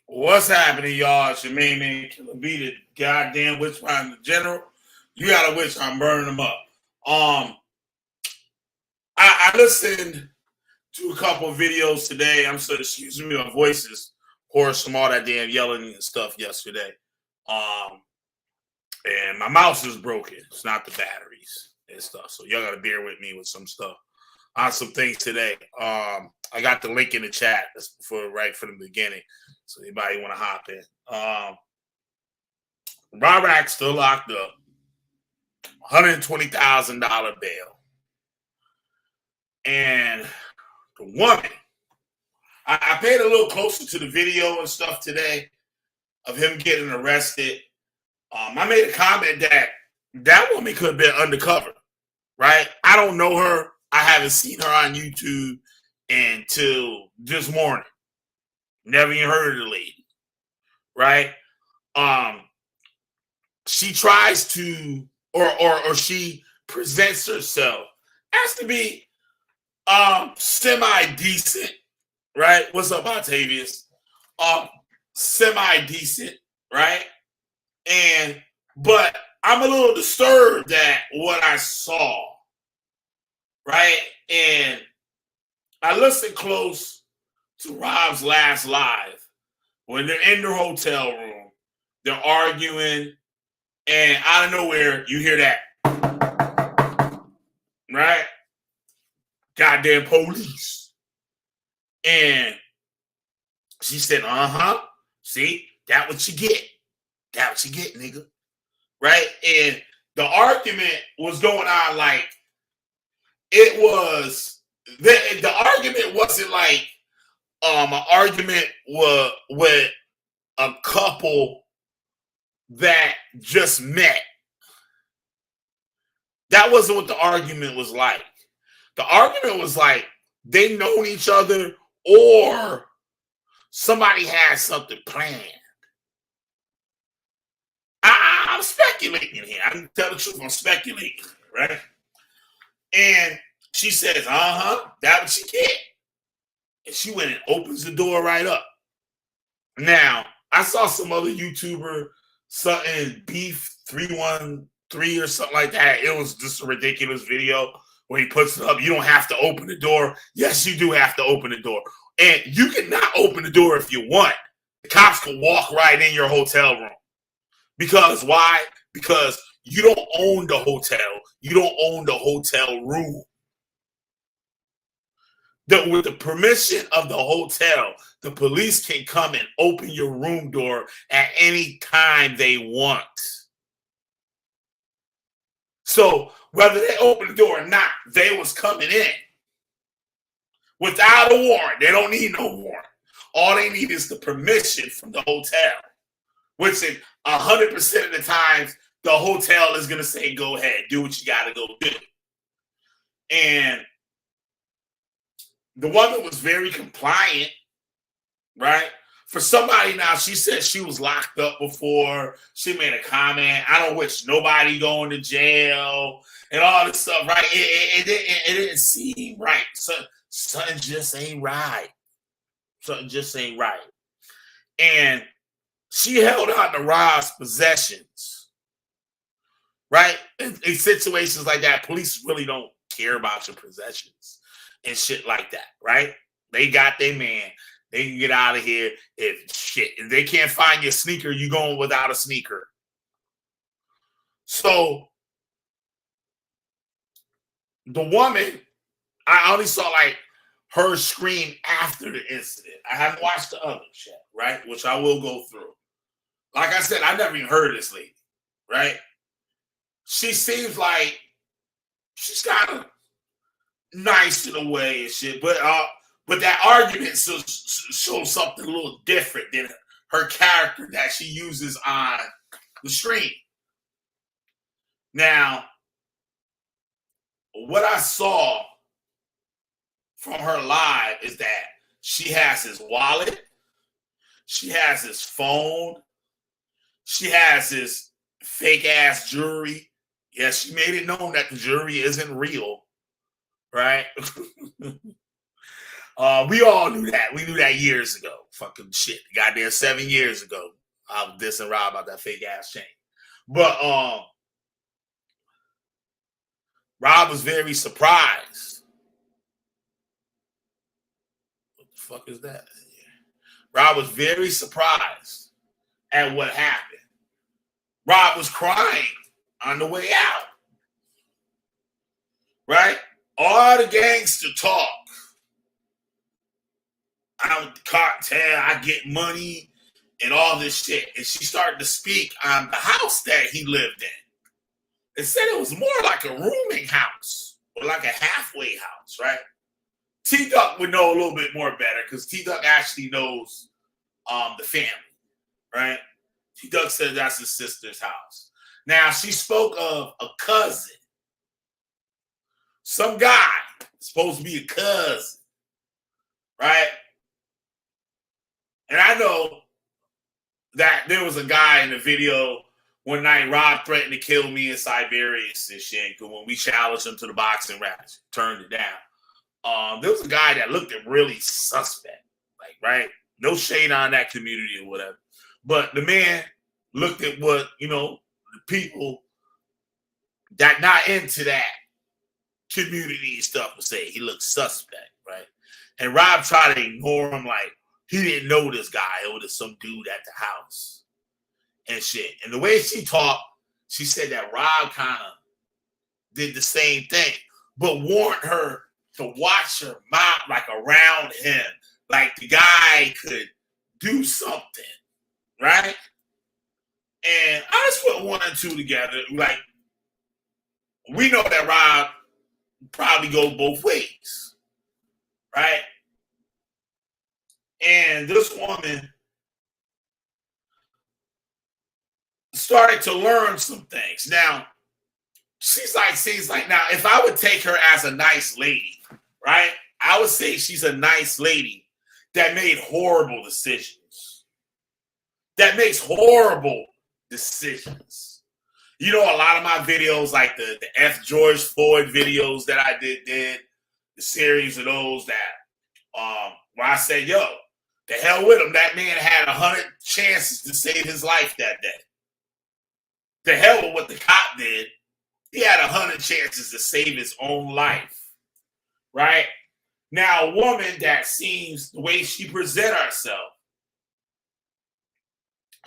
What's happening, y'all? It's your main man, Killer B, the goddamn witch finder in general. You got a witch, I'm burning them up. I listened to a couple of videos today. I'm so excuse me, my voice is hoarse from all that damn yelling and stuff yesterday. Um, and my mouse is broken. It's not the batteries and stuff. So y'all gotta bear with me with some stuff on some things today. I got the link in the chat. That's for right from the beginning. So anybody want to hop in? Robert still locked up. $120,000 bail. And the woman, I paid a little closer to the video and stuff today of him getting arrested. I made a comment that woman could have been undercover, right? I don't know her. I haven't seen her on YouTube until this morning. Never even heard of the lady, right? She tries to, or she presents herself as to be semi-decent, right? What's up, Octavius? Semi-decent, right? But I'm a little disturbed at what I saw, right? And I listened close to Rob's last live when they're in their hotel room, they're arguing, and out of nowhere, you hear that, right? Goddamn police. And she said, see, that what you get. That what you get, nigga. Right? And the argument was going on like it was, the argument wasn't like an argument with a couple that just met. That wasn't what the argument was like. The argument was like they known each other or somebody had something planned. I'm speculating here. I can tell the truth. I'm speculating, right? And she says, that what she get. And she went and opens the door right up. Now, I saw some other YouTuber, something Beef 313 or something like that. It was just a ridiculous video where he puts it up. You don't have to open the door. Yes, you do have to open the door. And you can not open the door if you want. The cops can walk right in your hotel room. Because why? Because you don't own the hotel. You don't own the hotel room. With the permission of the hotel, the police can come and open your room door at any time they want. So whether they open the door or not, they was coming in without a warrant. They don't need no warrant. All they need is the permission from the hotel, which is 100% of the times the hotel is going to say, go ahead, do what you got to go do. And the woman was very compliant, right? For somebody now, she said she was locked up before. She made a comment, I don't wish nobody going to jail and all this stuff, right? It didn't seem right. Something just ain't right. Something just ain't right. And she held on to Rob's possessions, right? In situations like that, police really don't care about your possessions and shit like that, right? They got their man. They can get out of here if they can't find your sneaker, you going without a sneaker. So the woman, I only saw like her scream after the incident. I haven't watched the other shit, right? Which I will go through. Like I said, I never even heard of this lady, right? She seems like she's kind of nice in a way and shit, but that argument shows something a little different than her character that she uses on the stream. Now, what I saw from her live is that she has his wallet, she has his phone, she has his fake ass jewelry. Yes, she made it known that the jewelry isn't real, right? We all knew that. We knew that years ago. Fucking shit. Goddamn 7 years ago. I was dissing Rob about that fake ass chain. But Rob was very surprised. What the fuck is that? Rob was very surprised at what happened. Rob was crying on the way out. Right? All the gangster talk. I'm the cartel, I get money and all this shit. And she started to speak on the house that he lived in. It said it was more like a rooming house or like a halfway house, right? T-Duck would know a little bit more better because T-Duck actually knows the family, right? T-Duck said that's his sister's house. Now, she spoke of a cousin. Some guy, supposed to be a cousin, right? And I know that there was a guy in the video one night, Rob threatened to kill me in Siberius and shit. Because when we challenged him to the boxing match, turned it down. There was a guy that looked at really suspect, like, right? No shade on that community or whatever. But the man looked at what, the people that not into that community stuff would say. He looked suspect, right? And Rob tried to ignore him like he didn't know this guy. It was just some dude at the house and shit. And the way she talked, she said that Rob kind of did the same thing, but warned her to watch her mouth, like around him, like the guy could do something, right? And I just put 1 and 2 together. Like, we know that Rob probably goes both ways, right? And this woman started to learn some things. Now, she's like, now, if I would take her as a nice lady, right? I would say she's a nice lady that made horrible decisions. That makes horrible decisions. A lot of my videos, like the F. George Floyd videos that I did, the series of those that, where I said, yo, the hell with him. That man had 100 chances to save his life that day. The hell with what the cop did. He had 100 chances to save his own life, right? Now, a woman that seems the way she present herself,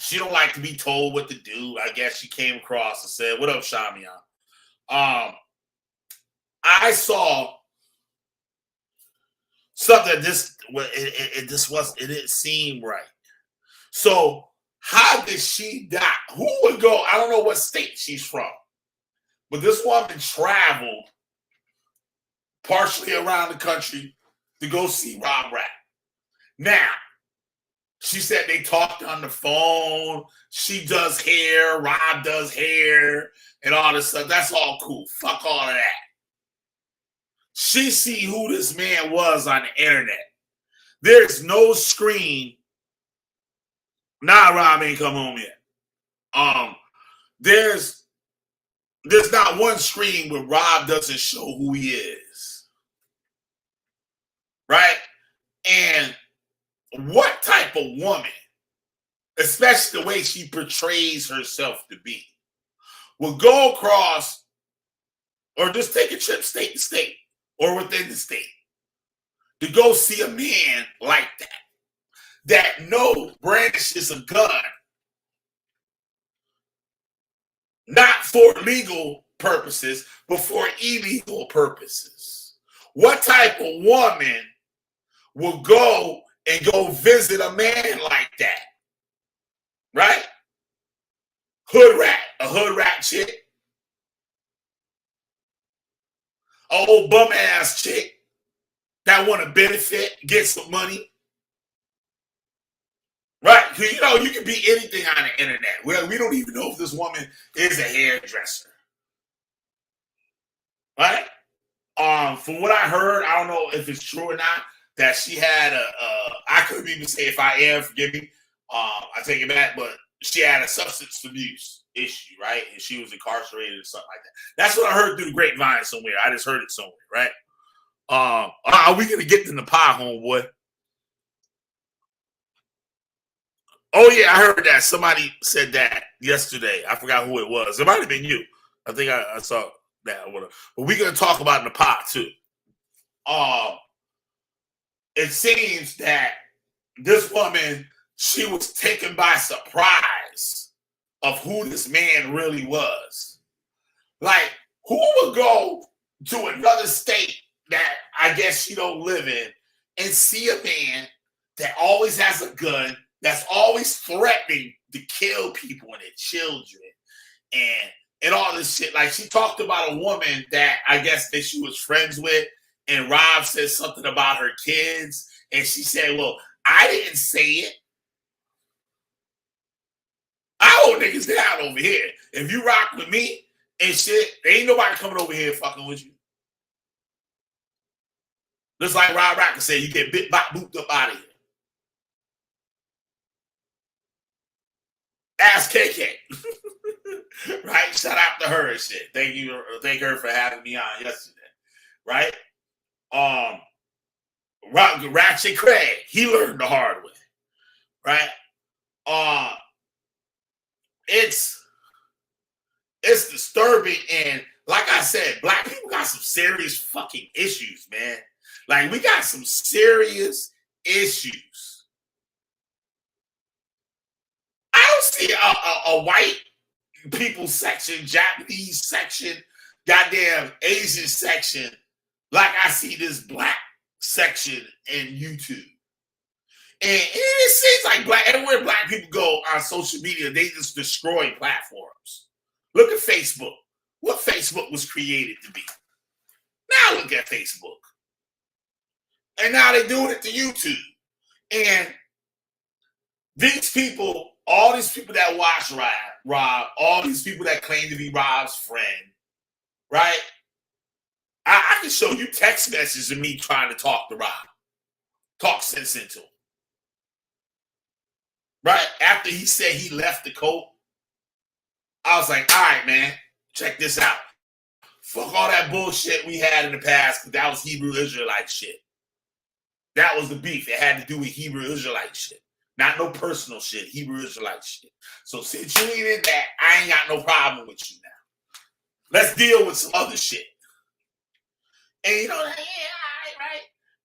she don't like to be told what to do. I guess she came across and said, "What up, Shamian?" I saw something it didn't seem right. So how did she die? Who would go? I don't know what state she's from, but this woman traveled partially around the country to go see Rob Rapp. Now, she said they talked on the phone. She does hair, Rob does hair, and all this stuff. That's all cool. Fuck all of that. She see who this man was on the internet. There's no screen. Nah, Rob ain't come home yet. There's not one screen where Rob doesn't show who he is. Right? And what type of woman, especially the way she portrays herself to be, will go across or just take a trip state to state or within the state to go see a man like that brandishes a gun, not for legal purposes, but for illegal purposes. What type of woman will go visit a man like that? Right? A hood rat chick. An old bum ass chick that want to benefit, get some money. Right? Because, you can be anything on the internet. We don't even know if this woman is a hairdresser. Right? From what I heard, I don't know if it's true or not, that she had I couldn't even say if I am, forgive me. I take it back, but she had a substance abuse issue, right? And she was incarcerated or something like that. That's what I heard through the grapevine somewhere. I just heard it somewhere, right? Are we gonna get in the pot, homeboy? Oh yeah, I heard that. Somebody said that yesterday. I forgot who it was. It might have been you. I think I saw that. But we're gonna talk about in the pot too. It seems that this woman, she was taken by surprise of who this man really was. Like, who would go to another state that I guess she don't live in and see a man that always has a gun, that's always threatening to kill people and their children and all this shit. Like, she talked about a woman that I guess that she was friends with, and Rob said something about her kids, and she said, well, I didn't say it. I hold niggas down over here. If you rock with me and shit, there ain't nobody coming over here fucking with you. Just like Rob Rocker said, you get bit, bop, booped up out of here. Ask KK. Right? Shout out to her and shit. Thank her for having me on yesterday. Right? Ratchet Craig, he learned the hard way. Right? It's disturbing, and like I said, black people got some serious fucking issues, man. Like, we got some serious issues. I don't see a white people section, Japanese section, goddamn Asian section like I see this black section in YouTube. And it seems like everywhere black people go on social media, they just destroy platforms. Look at Facebook. What Facebook was created to be. Now look at Facebook. And now they're doing it to YouTube. And these people, all these people that watch Rob, all these people that claim to be Rob's friend, right? I can show you text messages of me trying to talk to Rob. Talk sense into him. Right? After he said he left the cult, I was like, all right, man, check this out. Fuck all that bullshit we had in the past, because that was Hebrew Israelite shit. That was the beef. It had to do with Hebrew Israelite shit. Not no personal shit, Hebrew Israelite shit. So since you ain't in that, I ain't got no problem with you now. Let's deal with some other shit. And you know, yeah, all right.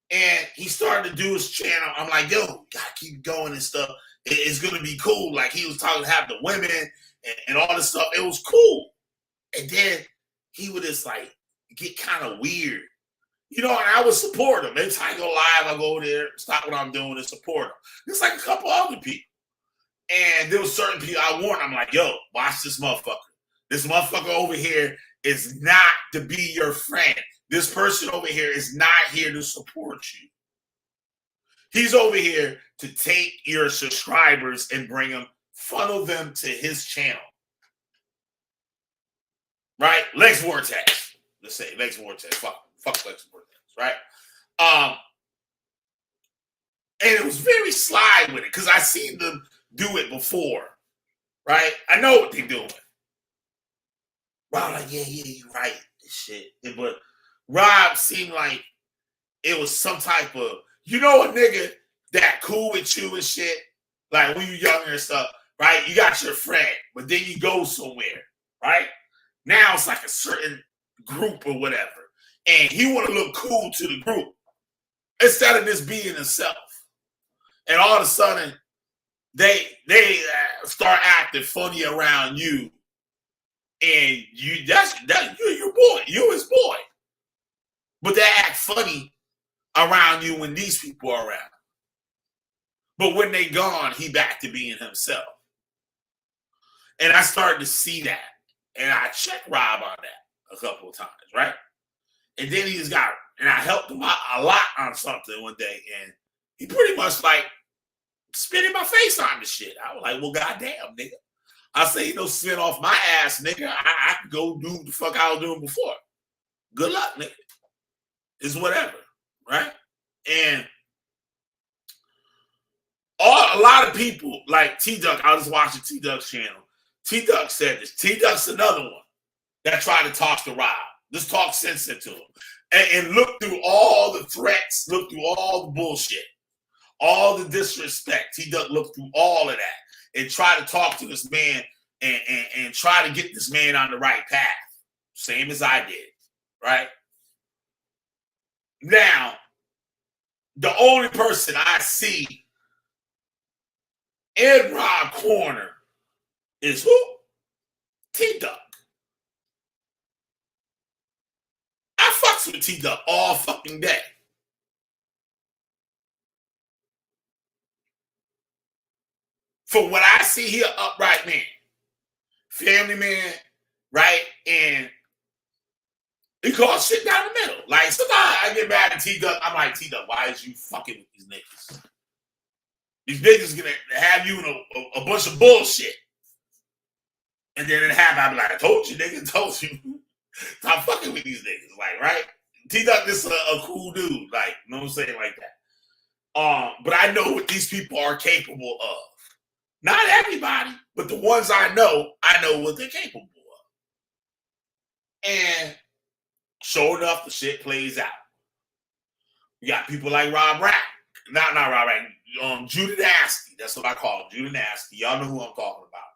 And he started to do his channel. I'm like, yo, gotta keep going and stuff. It's gonna be cool. Like, he was talking to have the women and all this stuff. It was cool. And then he would just like get kind of weird. You know, and I would support him. Every time I go live, I go there, stop what I'm doing and support him. It's like a couple other people. And there was certain people I warned. I'm like, yo, watch this motherfucker. This motherfucker over here is not to be your friend. This person over here is not here to support you. He's over here to take your subscribers and bring them, funnel them to his channel. Right? Lex Vortex. Let's say Lex Vortex. Fuck Lex Vortex. Right? And it was very sly with it, because I seen them do it before. Right? I know what they're doing. Rob like, yeah, you're right. Shit. But Rob seemed like it was some type of, you know, a nigga that cool with you and shit, like when you're younger and stuff, right? You got your friend, but then you go somewhere, right? Now it's like a certain group or whatever, and he want to look cool to the group instead of just being himself. And all of a sudden, they start acting funny around you, and you're your boy, you his boy, but they act funny around you when these people are around. But when they gone, he back to being himself. And I started to see that. And I checked Rob on that a couple of times, right? And then he just got, and I helped him out a lot on something one day. And he pretty much like spit in my face on the shit. I was like, well, goddamn, nigga. I say, you know, spit off my ass, nigga. I could go do the fuck I was doing before. Good luck, nigga. It's whatever, right? And a lot of people, like T-Duck, I was watching T-Duck's channel. T-Duck said this. T-Duck's another one that tried to talk to Rob. Just talk sense into him. and look through all the threats, look through all the bullshit, all the disrespect. T-Duck looked through all of that and try to talk to this man and try to get this man on the right path. Same as I did, right? Now, the only person I see in Rob corner is who? T-Duck. I fucks with T-Duck all fucking day. For what I see, he an upright man, family man, right? And he calls shit down the middle. Like, sometimes I get mad at T-Duck. I'm like, T-Duck, why is you fucking with these niggas? These niggas gonna have you in a bunch of bullshit. And then it happened. I be like, I told you, nigga, told you. Stop fucking with these niggas. Like, right? T-Duck is a cool dude. Like, you know what I'm saying? Like that. But I know what these people are capable of. Not everybody, but the ones I know what they're capable of. And sure enough, the shit plays out. You got people like Rob Rack. Not Rob Rack. Judah Nasty. That's what I call him. Judah Nasty. Y'all know who I'm talking about.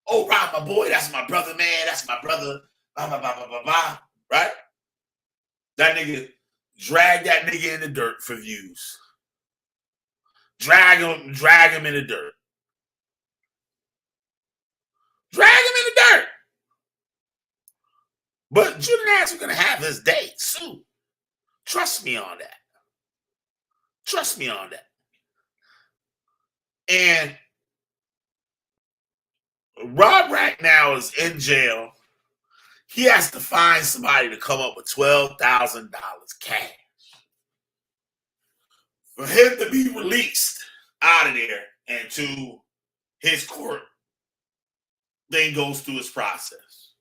Oh, Rob, my boy. That's my brother, man. That's my brother. Blah, blah, blah, blah, blah, blah. Right? That nigga drag that nigga in the dirt for views. Drag him in the dirt. Drag him in the dirt. But Judah Nasty's gonna have his day soon. Trust me on that. Trust me on that. And Rob Rack now is in jail. He has to find somebody to come up with $12,000 cash for him to be released out of there and to his court. Then goes through his process.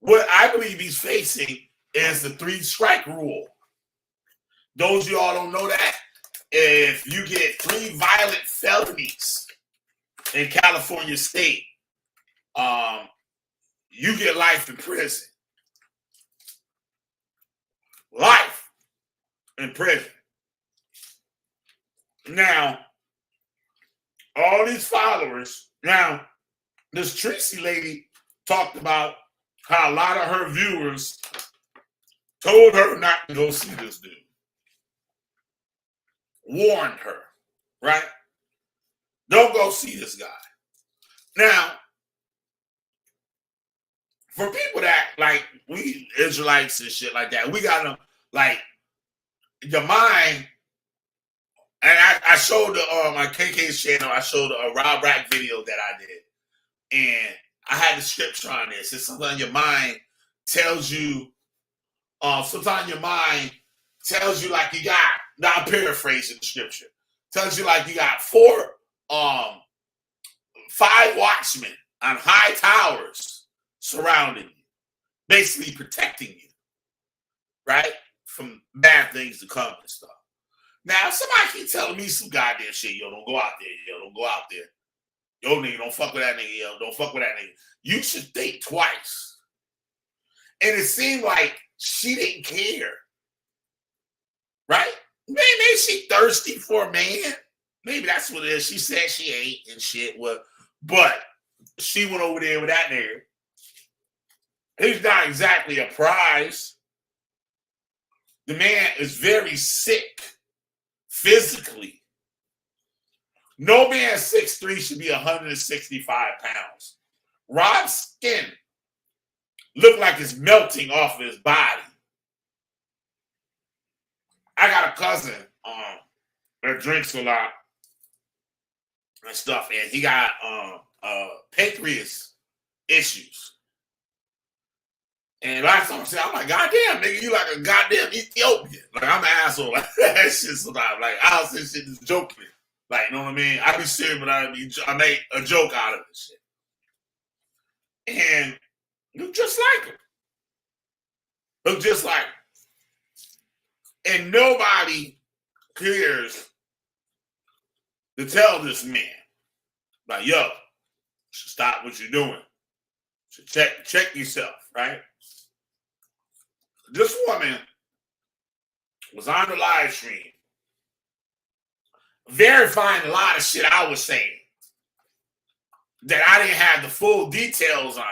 What I believe he's facing is the 3-strike rule. Those of y'all don't know that, if you get 3 violent felonies in California state, you get life in prison. Life in prison. Now, all these followers, now, this Tracy lady talked about how a lot of her viewers told her not to go see this dude. Warned her, right? Don't go see this guy. Now, for people that, like, we Israelites and shit like that, we got to, like, your mind, and I showed my KK's channel, I showed a Rob Rack video that I did. And I had the scripture on this. It's sometimes your mind tells you, sometimes your mind tells you like you got, now I'm paraphrasing the scripture, tells you like you got 5 watchmen on high towers surrounding you, basically protecting you, right? From bad things to come and stuff. Now, if somebody keep telling me some goddamn shit, yo, don't go out there, yo, don't go out there. Yo, nigga, don't fuck with that nigga, yo. Don't fuck with that nigga. You should think twice. And it seemed like she didn't care. Right? Maybe she thirsty for a man. Maybe that's what it is. She said she ate and shit. Well, but she went over there with that nigga. He's not exactly a prize. The man is very sick physically. No man 6'3" should be 165 pounds. Rob's skin looked like it's melting off of his body. I got a cousin that drinks a lot and stuff, and he got pancreas issues. And last time I said, I'm like, goddamn, nigga, you like a goddamn Ethiopian. Like, I'm an asshole. Like, that shit sometimes. Like, I'll say shit just joking. Like, you know what I mean? I be serious, but I make a joke out of this shit. And look just like him. Look just like him. And nobody cares to tell this man, like, yo, you should stop what you're doing. You should check yourself, right? this woman was on the live stream verifying a lot of shit I was saying that I didn't have the full details on.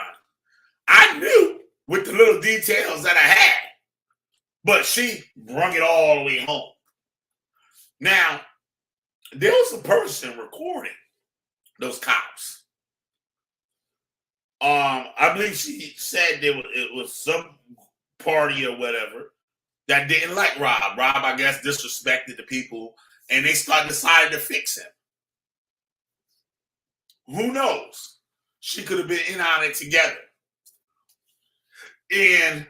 I knew with the little details that I had, but she brung it all the way home. Now, there was a person recording those cops. I believe she said it was some party or whatever that didn't like Rob. Rob, I guess, disrespected the people, and they decided to fix him. Who knows? She could have been in on it together. And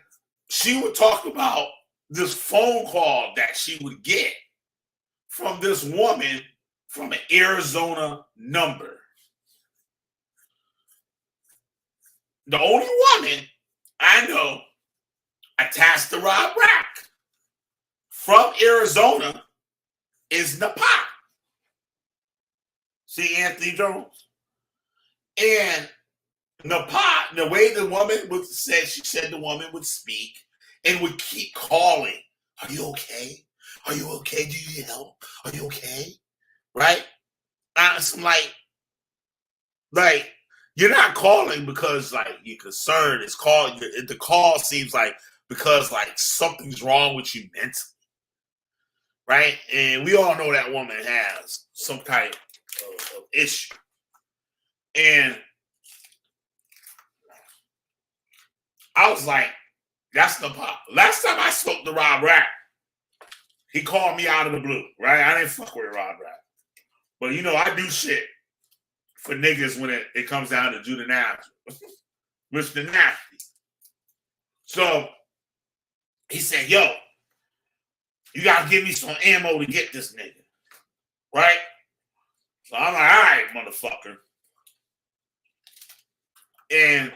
she would talk about this phone call that she would get from this woman from an Arizona number. The only woman I know attached to Rob Rack from Arizona is Napa. See Anthony Jones? And Napa, the way the woman would say, she said the woman would speak and would keep calling. Are you okay? Are you okay? Do you need help? Are you okay? Right? I'm like, you're not calling because like you're concerned. It's called the call seems like because like something's wrong with you mentally. Right? And we all know that woman has some type of issue. And I was like, that's the pop. Last time I spoke to Rob Rack, he called me out of the blue, right? I didn't fuck with Rob Rack. But you know, I do shit for niggas when it comes down to do the nasty. Mr. Nasty. So he said, yo, you gotta give me some ammo to get this nigga. Right? So I'm like, all right, motherfucker. And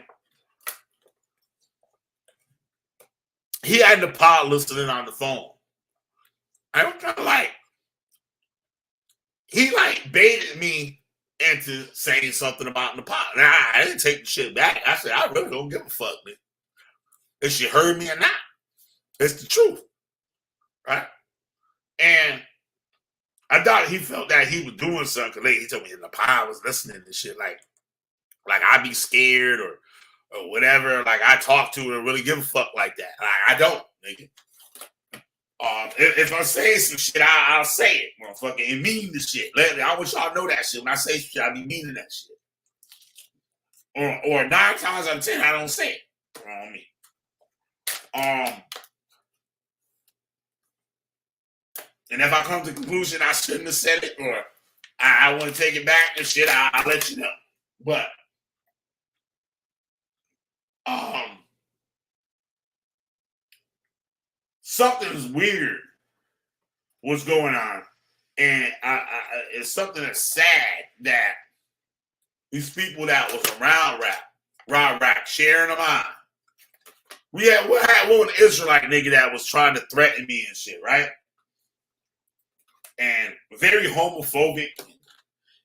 he had the pod listening on the phone. I was kind of like, he like baited me into saying something about the pod. Nah, I didn't take the shit back. I said, I really don't give a fuck, man. If she heard me or not. It's the truth. Right? And I thought he felt that he was doing something. He told me the pod was listening to shit like I'd be scared or whatever. Like I talk to her and really give a fuck like that. I don't, nigga. If I'm saying some shit, I'll say it, motherfucker, and mean the shit. I want y'all to know that shit. When I say shit, I be meaning that shit. Or 9 times out of 10, I don't say it. You know what I mean? And if I come to the conclusion I shouldn't have said it, or I want to take it back and shit, I'll let you know. But something's weird was going on, and it's something that's sad that these people that was around Rob Rack, sharing them on. We had one Israelite nigga that was trying to threaten me and shit, right? And very homophobic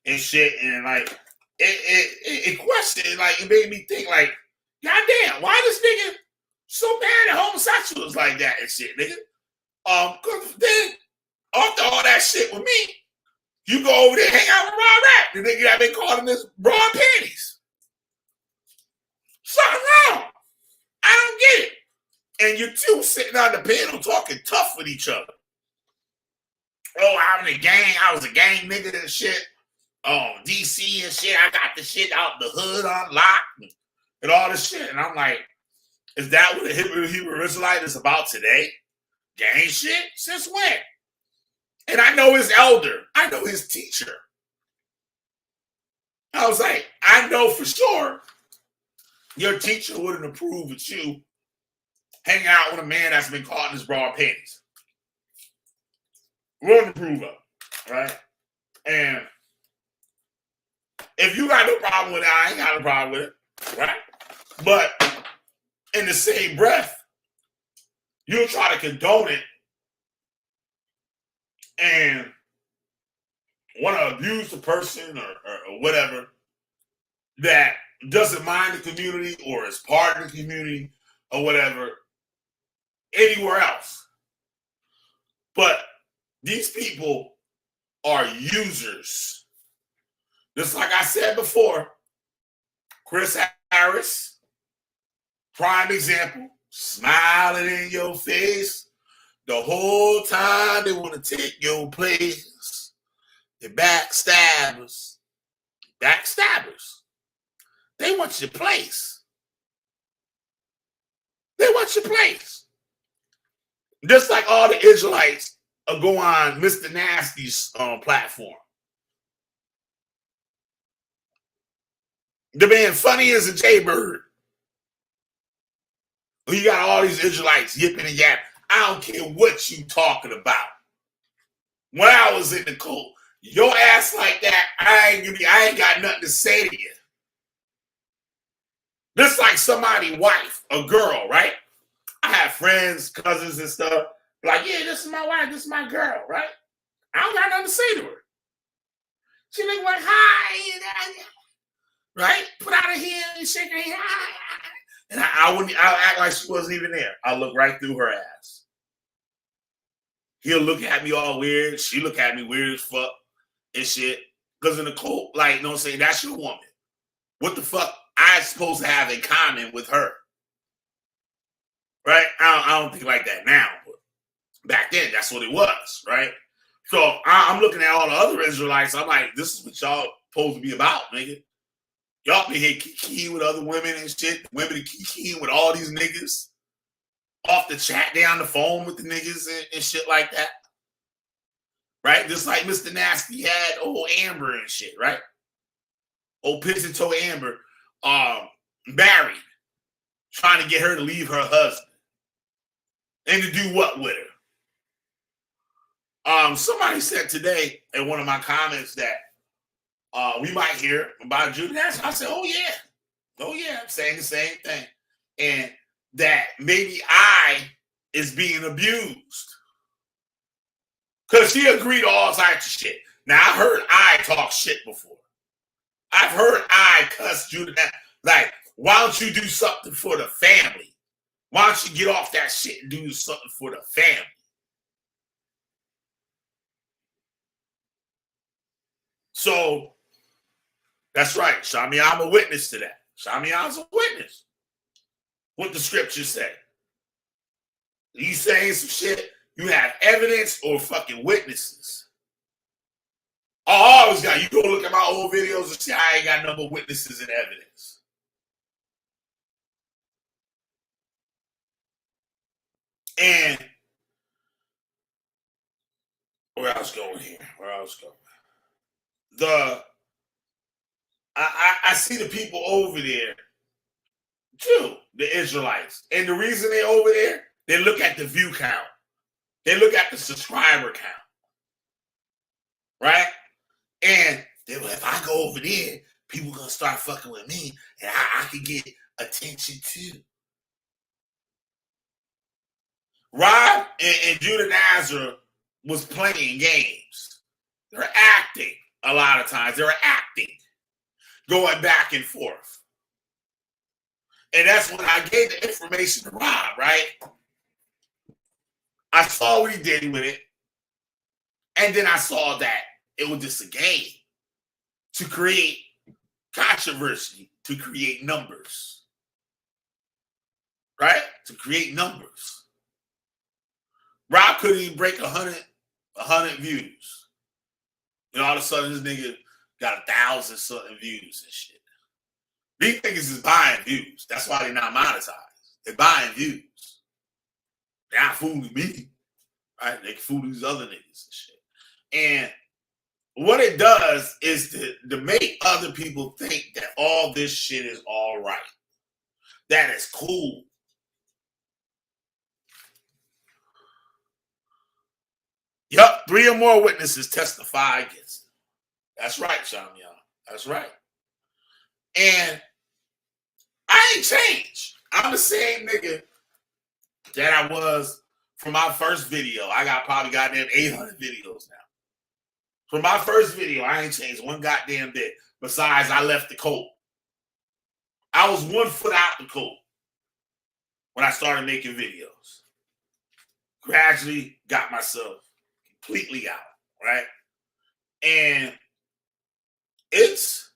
and shit, and like it questioned, like it made me think, like, goddamn, why this nigga so mad at homosexuals like that and shit, nigga? Cause then after all that shit with me, you go over there and hang out with Rob Rack, the nigga that been calling this bra and panties. Something wrong. I don't get it. And you two sitting on the panel talking tough with each other. Oh, I'm in a gang. I was a gang nigga and shit. DC and shit. I got the shit out the hood unlocked and all this shit. And I'm like, is that what a Hebrew Israelite is about today? Gang shit? Since when? And I know his elder. I know his teacher. I was like, I know for sure your teacher wouldn't approve of you hanging out with a man that's been caught in his bra and panties. Wouldn't approve of, right? And if you got no problem with it, I ain't got no problem with it, right? But in the same breath, you'll try to condone it and want to abuse the person or whatever that doesn't mind the community or is part of the community or whatever. anywhere else. But these people are users. Just like I said before, Chris Harris, prime example, smiling in your face the whole time they want to take your place. The backstabbers. Backstabbers. They want your place. They want your place. Just like all the Israelites go on Mr. Nasty's platform. The man funny as a jaybird. You got all these Israelites yipping and yapping. I don't care what you talking about. When I was in the cult, your ass like that, I ain't got nothing to say to you. Just like somebody's wife, a girl, right? I have friends, cousins and stuff. Like, yeah, this is my wife, this is my girl, right? I don't got nothing to say to her. She look like, hi, right? Put out her hand and shake her hand. And I'll act like she wasn't even there. I'll look right through her ass. He'll look at me all weird. She look at me weird as fuck and shit. Because in the cult, like, you know what I'm saying? That's your woman. What the fuck I supposed to have in common with her? Right? I don't think like that now. But back then, that's what it was, right? So I'm looking at all the other Israelites. I'm like, this is what y'all supposed to be about, nigga. Y'all been here kikiing with other women and shit. Women kikiing with all these niggas. Off the chat, they on the phone with the niggas and shit like that. Right? Just like Mr. Nasty had old Amber and shit, right? Old Pigeon Toe Amber married. Trying to get her to leave her husband. And to do what with her? Somebody said today in one of my comments that we might hear about Judah Nash. I said, oh yeah, I'm saying the same thing. And that maybe I is being abused. Because she agreed to all types of shit. Now, I heard I talk shit before. I've heard I cuss Judah Nash. Like, why don't you do something for the family? Why don't you get off that shit and do something for the family? So, that's right. Shami, I'm a witness to that. Shami, I'm a witness. What the scriptures say. You saying some shit, you have evidence or fucking witnesses. I always got, you go look at my old videos and see I ain't got no more witnesses and evidence. And where I was going here, I see the people over there too, the Israelites. And the reason they're over there, they look at the view count. They look at the subscriber count. Right? And they were, if I go over there, people gonna start fucking with me and I can get attention too. Rob and Judah Nazareth was playing games. They're acting a lot of times. They're acting. Going back and forth. And that's when I gave the information to Rob, right? I saw what he did with it. And then I saw that it was just a game to create controversy, to create numbers. Right? To create numbers. Rob couldn't even break 100 views. And all of a sudden this nigga got 1,000 something views and shit. These niggas is buying views. That's why they're not monetized. They're buying views. They're not fooling me. Right? They can fool these other niggas and shit. And what it does is to make other people think that all this shit is all right. That is cool. Yup, 3 or more witnesses testify against him. That's right, Shamian. That's right. And I ain't changed. I'm the same nigga that I was from my first video. I got probably goddamn 800 videos now. From my first video, I ain't changed one goddamn bit. Besides, I left the cult. I was 1 foot out the cult when I started making videos. gradually got myself completely out, right? And it's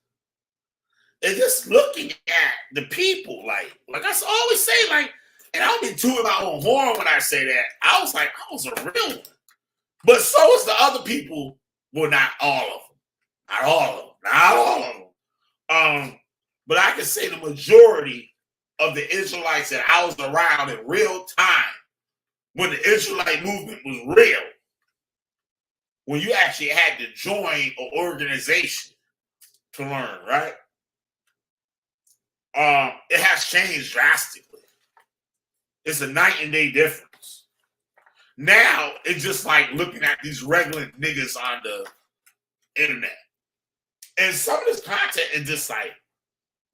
just looking at the people, like I always say, like, and I'll be tooting my own horn when I say that. I was a real one. But so is the other people. Well, not all of them. Not all of them. Not all of them. But I can say the majority of the Israelites that I was around in real time when the Israelite movement was real, when you actually had to join an organization to learn, right? It has changed drastically. It's a night and day difference. Now it's just like looking at these regular niggas on the internet. And some of this content is just like,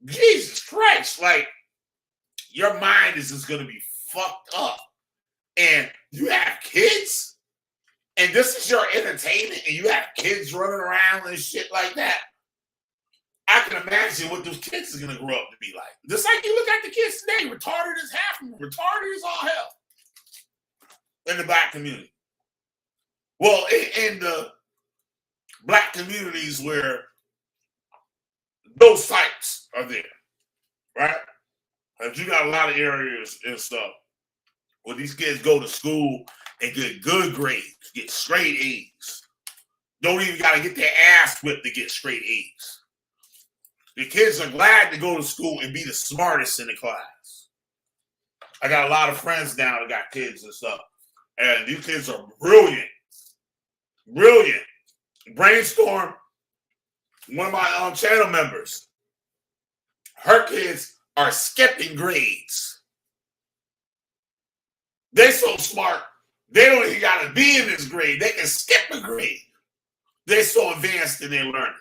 Jesus Christ, like your mind is just gonna be fucked up. And you have kids, and this is your entertainment, and you have kids running around and shit like that. I can imagine what those kids are gonna grow up to be like. Just like you look at the kids today, retarded as half of them, retarded as all hell in the black community. Well, in the black communities where those sites are there, right? Because you got a lot of areas and stuff where these kids go to school and get good grades, get straight A's. Don't even got to get their ass whipped to get straight A's. The kids are glad to go to school and be the smartest in the class. I got a lot of friends now that got kids and stuff. And these kids are brilliant. Brilliant. Brainstorm, one of my channel members, her kids are skipping grades. They're so smart, they don't even got to be in this grade. They can skip a grade. They're so advanced in their learning.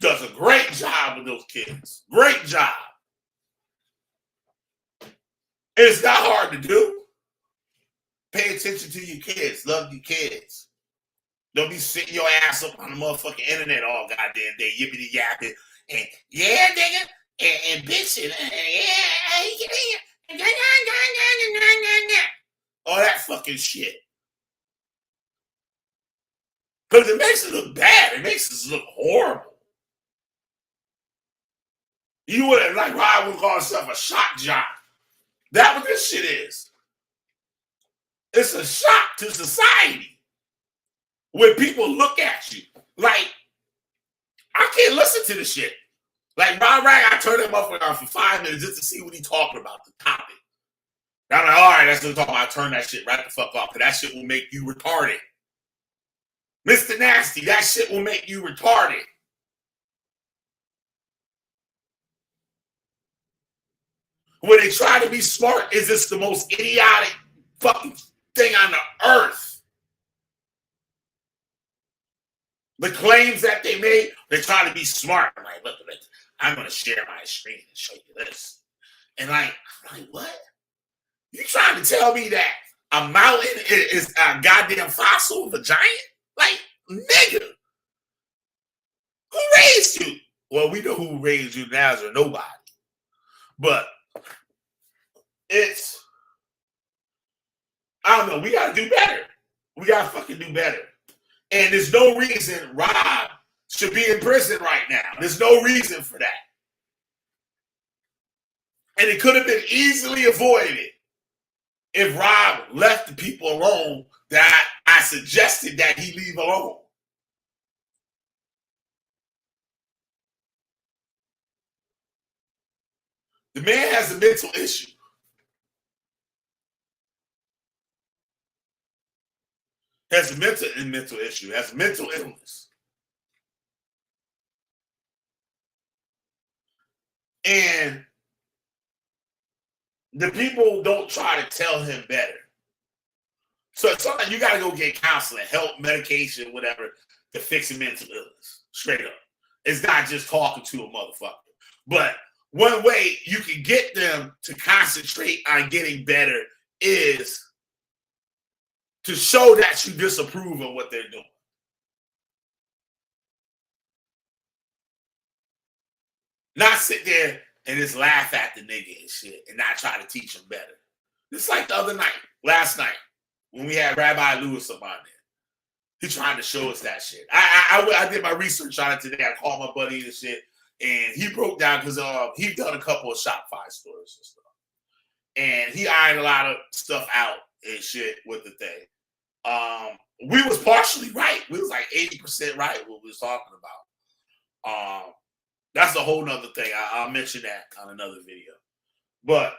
Does a great job with those kids. Great job. And it's not hard to do. Pay attention to your kids. Love your kids. Don't be sitting your ass up on the motherfucking internet all goddamn day, yippity yapping, and yeah, nigga, and bitching, yeah, all that fucking shit. Because it makes it look bad. It makes us look horrible. You would have, like Rob would call himself a shock jock. That's what this shit is. It's a shock to society when people look at you. Like, I can't listen to this shit. Like, Rob Rag, I turned him off for 5 minutes just to see what he's talking about, the topic. And I'm like, all right, that's what I'm talking about. I turn that shit right the fuck off, because that shit will make you retarded. Mr. Nasty, that shit will make you retarded. When they try to be smart, is this the most idiotic fucking thing on the earth? The claims that they made, they try to be smart. I'm like, look, I'm going to share my screen and show you this. And I'm like, what? You trying to tell me that a mountain is a goddamn fossil of a giant? Like, nigga, who raised you? Well, we know who raised you now, or nobody. But it's, I don't know, we got to do better. We got to fucking do better. And there's no reason Rob should be in prison right now. There's no reason for that. And it could have been easily avoided if Rob left the people alone that I suggested that he leave alone. The man has a mental issue. Has a mental issue, has mental illness. And the people don't try to tell him better. So sometimes you got to go get counseling, help, medication, whatever, to fix a mental illness. Straight up. It's not just talking to a motherfucker. But one way you can get them to concentrate on getting better is to show that you disapprove of what they're doing. Not sit there and just laugh at the nigga and shit and not try to teach them better. It's like the other night, last night. when we had Rabbi Lewis up on there. He trying to show us that shit. I did my research on it today. I called my buddy and shit, and he broke down because he done a couple of Shopify stores and stuff, and he ironed a lot of stuff out and shit with the thing. We was partially right. We was like 80% right what we was talking about. That's a whole nother thing. I'll mention that on another video. But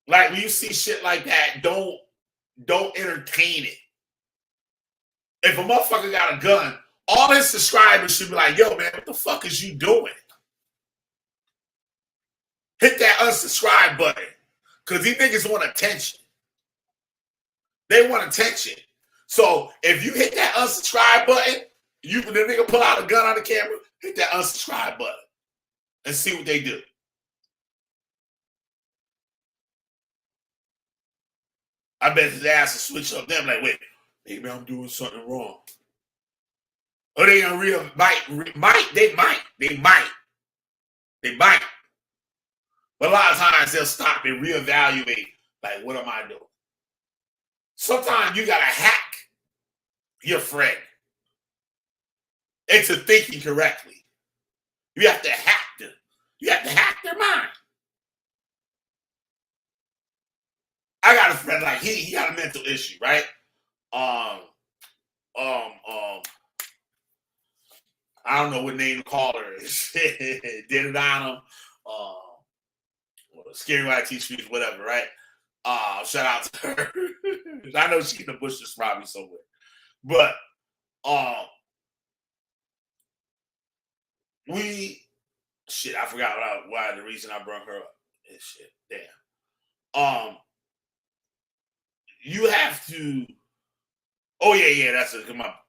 like when you see shit like that, don't entertain it. If a motherfucker got a gun, all his subscribers should be like, yo, man, what the fuck is you doing? Hit that unsubscribe button. Because these niggas want attention. They want attention. So if you hit that unsubscribe button, the nigga pull out a gun on the camera, hit that unsubscribe button and see what they do. I bet his ass will switch up them like, wait, maybe I'm doing something wrong. Or they gonna they might. But a lot of times they'll stop and reevaluate, like, what am I doing? Sometimes you gotta hack your friend into thinking correctly. You have to hack them. You have to hack their mind. I got a friend, like, he got a mental issue, right? I don't know what name to call her. Did it on him. Scary White T-Streets, whatever, right? Shout out to her. I know she's in the bushes probably somewhere. But I forgot why the reason I brought her up. Shit, damn. You have to. Oh yeah, that's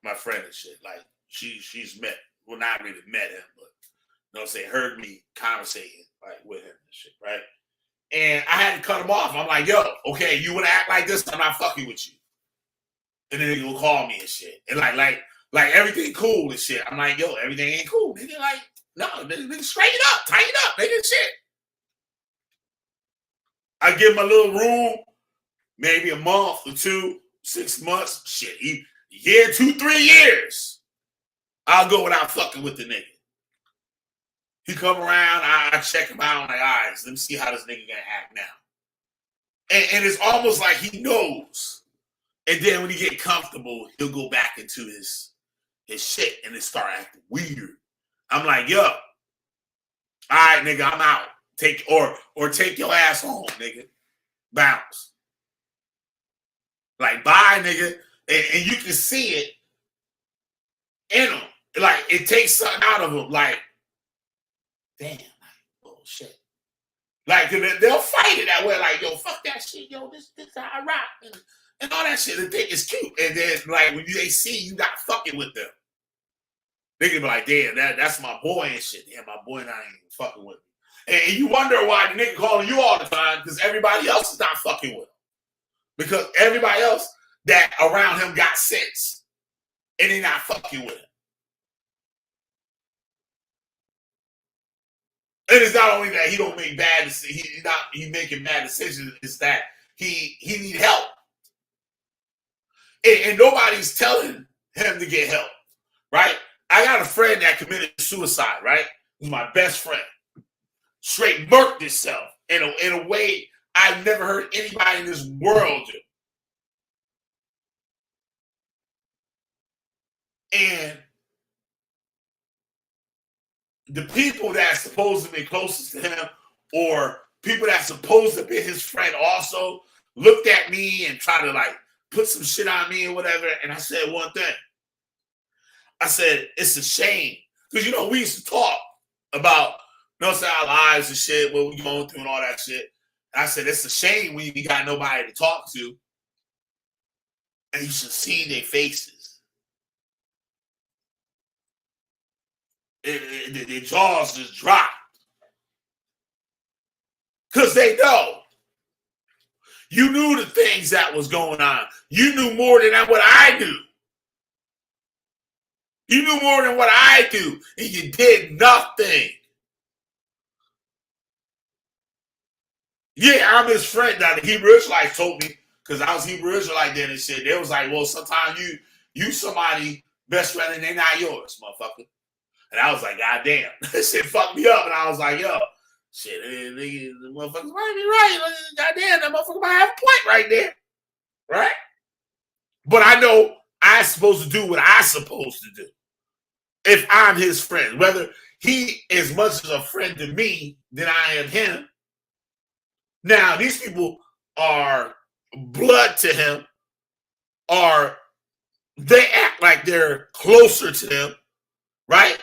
my friend and shit. Like she's met, well, not really met him, but you know what I'm saying, heard me conversating like with him and shit, right? And I had to cut him off. I'm like, yo, okay, you wanna act like this? I'm not fucking with you. And then he will call me and shit. And like everything cool and shit. I'm like, yo, everything ain't cool. Nigga, like, no, nigga, straighten up, tighten up, nigga, shit. I give him a little room, maybe a month or 2, 6 months, shit, year, 2, 3 years. I'll go without fucking with the nigga. He come around, I check him out, I'm like, all right, so let me see how this nigga gonna act now. And it's almost like he knows. And then when he get comfortable, he'll go back into his shit and then start acting weird. I'm like, yo, all right, nigga, I'm out. Take your ass home, nigga. Bounce. Like, bye, nigga. And you can see it in him. Like, it takes something out of him. Like, damn, like, oh, shit. Like, they'll fight it that way. Like, yo, fuck that shit. Yo, this how I rock. And all that shit. They think it's cute. And then, like, when they see you got fucking with them, they can be like, damn, that's my boy and shit. Damn, my boy and I ain't fucking with me. And you wonder why the nigga calling you all the time, because everybody else is not fucking with him. Because everybody else that around him got sense. And they not fucking with him. And it's not only that he don't make bad decisions, he making bad decisions, it's that he need help. And nobody's telling him to get help, right? I got a friend that committed suicide, right? He's my best friend. Straight murked himself in a way I've never heard anybody in this world do. And the people that's supposed to be closest to him, or people that's supposed to be his friend also, looked at me and tried to like put some shit on me or whatever. And I said one thing. I said, it's a shame. Because, you know, we used to talk about, you know, our lives and shit, what we going through and all that shit. And I said, it's a shame when you got nobody to talk to. And you should see their faces. Their jaws just dropped. Because they know. You knew the things that was going on. You knew more than what I knew. You knew more than what I do, and you did nothing. Yeah, I'm his friend. Now, the Hebrew Israelites told me because I was Hebrew Israelite then and shit. They was like, well, sometimes you somebody best friend and they not yours, motherfucker. And I was like, God damn. That shit fucked me up. And I was like, yo, shit, the motherfuckers might be right. God damn, that motherfucker might have a point right there. Right? But I know I'm supposed to do what I'm supposed to do. If I'm his friend, whether he is much as a friend to me than I am him. Now, these people are blood to him, or they act like they're closer to him, right?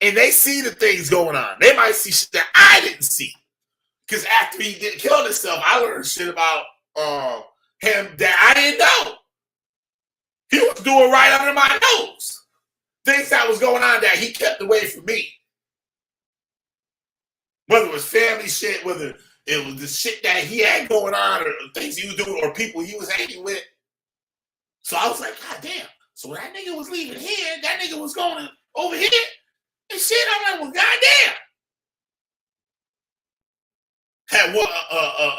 And they see the things going on. They might see shit that I didn't see. Because after he killed himself, I learned shit about him that I didn't know. He was doing right under my nose. Things that was going on that he kept away from me. Whether it was family shit, whether it was the shit that he had going on, or things he was doing, or people he was hanging with. So I was like, God damn. So when that nigga was leaving here, that nigga was going over here and shit. I'm like, well, goddamn. Had one,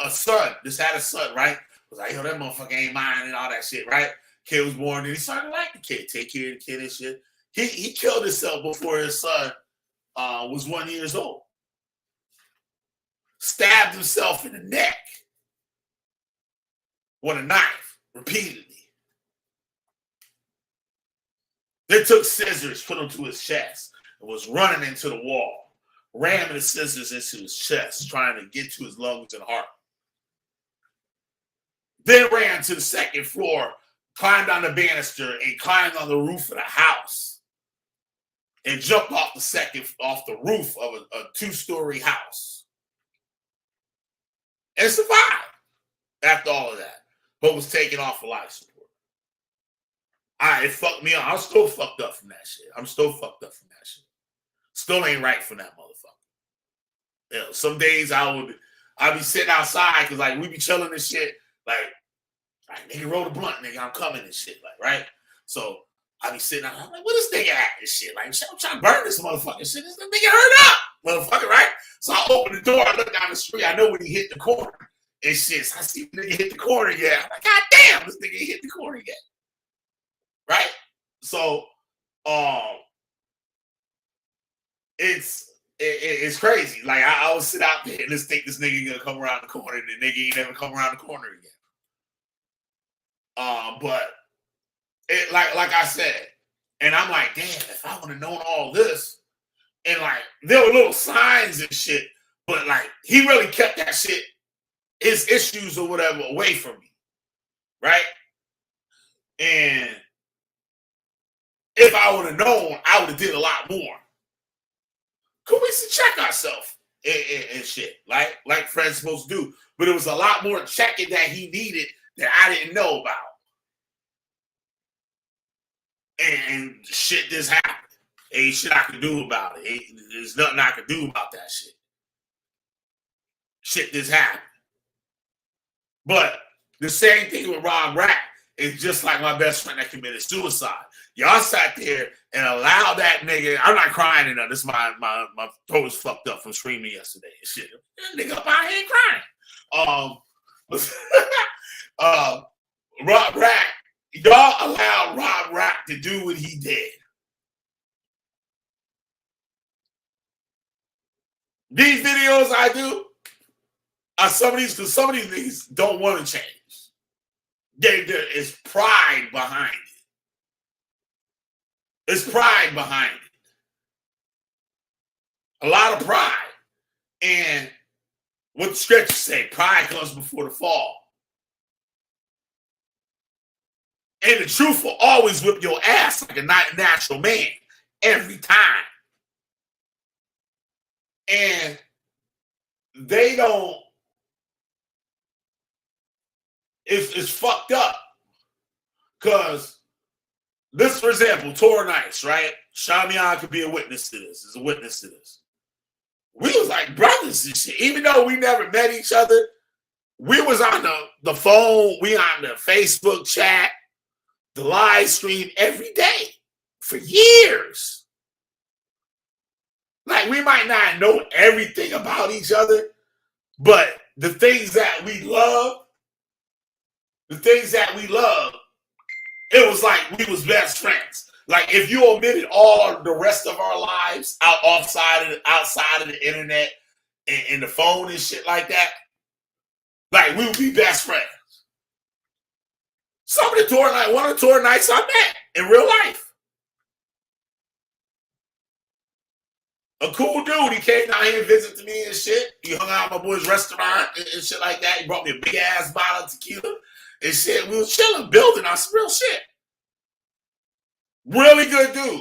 a son. Just had a son, right? Was like, yo, that motherfucker ain't mine and all that shit, right? Kid was born, and he started to like the kid, take care of the kid and shit. He killed himself before his son was 1 year old. Stabbed himself in the neck with a knife repeatedly. They took scissors, put them to his chest, and was running into the wall, ramming the scissors into his chest, trying to get to his lungs and heart. Then ran to the second floor, climbed on the banister, and climbed on the roof of the house, and jumped off the roof of a two-story house, and survived after all of that, but was taken off of life support. It fucked me up. I'm still fucked up from that shit. Still ain't right for that motherfucker. You know, some days I'd be sitting outside because like we be chilling and shit. Like nigga roll the blunt, nigga, I'm coming and shit. Like, right? So I be sitting out, I'm like, what this nigga at and shit? Like, I'm trying to burn this motherfucking shit. This nigga hurt up, motherfucker, right? So I open the door, I look down the street, I know when he hit the corner and shit. So I see the nigga hit the corner again. I'm like, God damn, this nigga hit the corner again. Right? So it's crazy. Like I always sit out there and just think this nigga gonna come around the corner, and the nigga ain't never come around the corner again. But it like I said, and I'm like, damn, if I would have known all this, and like there were little signs and shit, but like he really kept that shit, his issues or whatever, away from me. Right? And if I would have known, I would have did a lot more. Cause we used to check ourselves and shit, like friends supposed to do. But it was a lot more checking that he needed that I didn't know about. And shit just happened. Ain't shit I could do about it. There's nothing I could do about that shit. Shit just happened. But the same thing with Rob Rack. It's just like my best friend that committed suicide. Y'all sat there and allowed that nigga. I'm not crying enough. This my throat was fucked up from screaming yesterday and shit. That nigga up out here crying. Rob Rack. Y'all allowed Rob Rack to do what he did. These videos I do are some of these niggas don't want to change. There is pride behind it. There's pride behind it. A lot of pride. And what the scriptures say, pride comes before the fall. And the truth will always whip your ass like a natural man every time. And they don't. It's fucked up. Because this, for example, Tora Nice, right? Shamian could be a witness to this. Is a witness to this. We was like brothers and shit. Even though we never met each other, we was on the phone. We on the Facebook chat, the live stream every day for years. Like we might not know everything about each other, but the things that we love, the things that we love, it was like we was best friends. Like if you omitted all the rest of our lives outside of the internet and the phone and shit like that, like we would be best friends. Some of the tour night, one of the tour nights I met in real life. A cool dude. He came down here and visited me and shit. He hung out at my boy's restaurant and shit like that. He brought me a big ass bottle of tequila and shit. We was chilling, building on some real shit. Really good dude.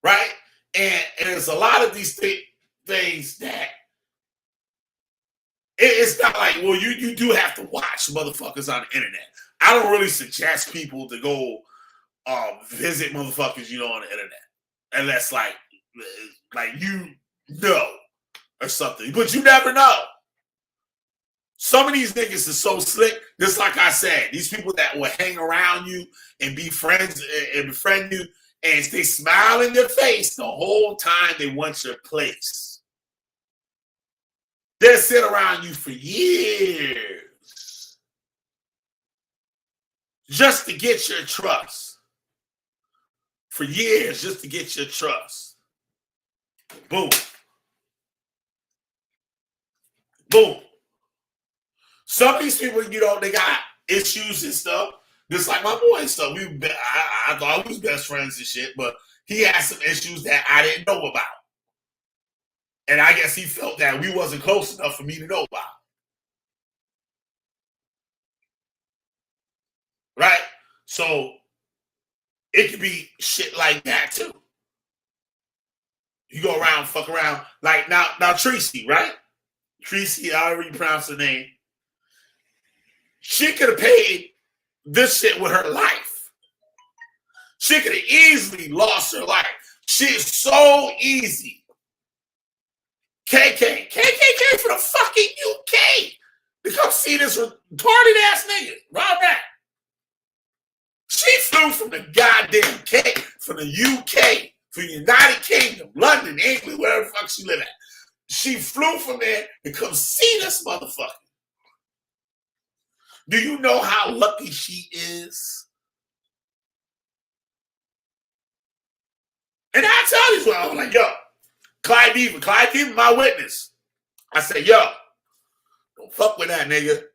Right? And there's a lot of these things that it's not like, well, you do have to watch motherfuckers on the internet. I don't really suggest people to go visit motherfuckers on the internet. Unless like you know or something. But you never know. Some of these niggas are so slick. Just like I said, these people that will hang around you and be friends and befriend you and they smile in your face the whole time they want your place. They'll sit around you for years just to get your trust. For years, just to get your trust. Boom. Boom. Some of these people, they got issues and stuff. Just like my boy and stuff. I thought we was best friends and shit, but he had some issues that I didn't know about. And I guess he felt that we wasn't close enough for me to know about. Right? So it could be shit like that too. You go around, fuck around. Like now Tracy, right? Tracy, I already pronounced her name. She could have paid this shit with her life. She could have easily lost her life. She's so easy. KK came from the fucking UK to come see this retarded ass nigga. Rob that. She flew from the goddamn from the UK, from the United Kingdom, London, England, wherever the fuck she live at. She flew from there to come see this motherfucker. Do you know how lucky she is? And I tell you what, I'm like, yo, Clyde Diva, my witness. I said, yo, don't fuck with that nigga.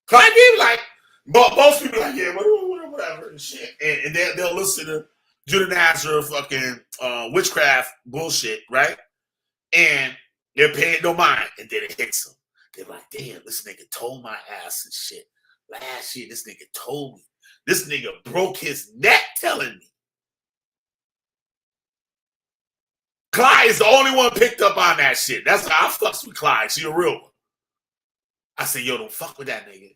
Clyde Diva, like, but most people are like, yeah, whatever and shit. And they'll listen to Judah Nazareth fucking witchcraft bullshit, right? And they're paying no mind. And then it hits them. They're like, damn, this nigga told my ass and shit. Last year, this nigga told me. This nigga broke his neck telling me. Clyde is the only one picked up on that shit. That's why I fucks with Clyde. She a real one. I said, yo, don't fuck with that nigga.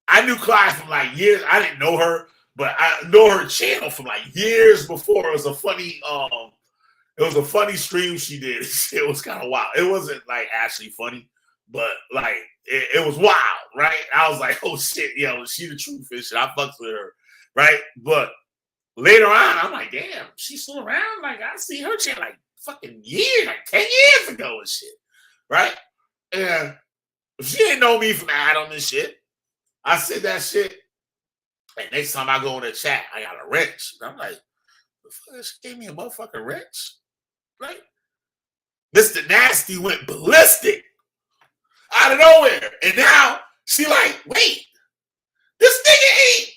I knew Clyde from like years. I didn't know her, but I know her channel from like years before. It was a funny stream she did. It was kind of wild. It wasn't like actually funny, but like it was wild, right? I was like, oh shit, yo, she the truth and shit. I fucks with her, right? But later on, I'm like, damn, she's still around. Like I see her channel like fucking years, like 10 years ago and shit, right? And she didn't know me from Adam and shit. I said that shit, and next time I go in the chat, I got a wrench. And I'm like, the fuck, she gave me a motherfucking wrench? Right? Mr. Nasty went ballistic out of nowhere. And now she like, wait, this nigga ain't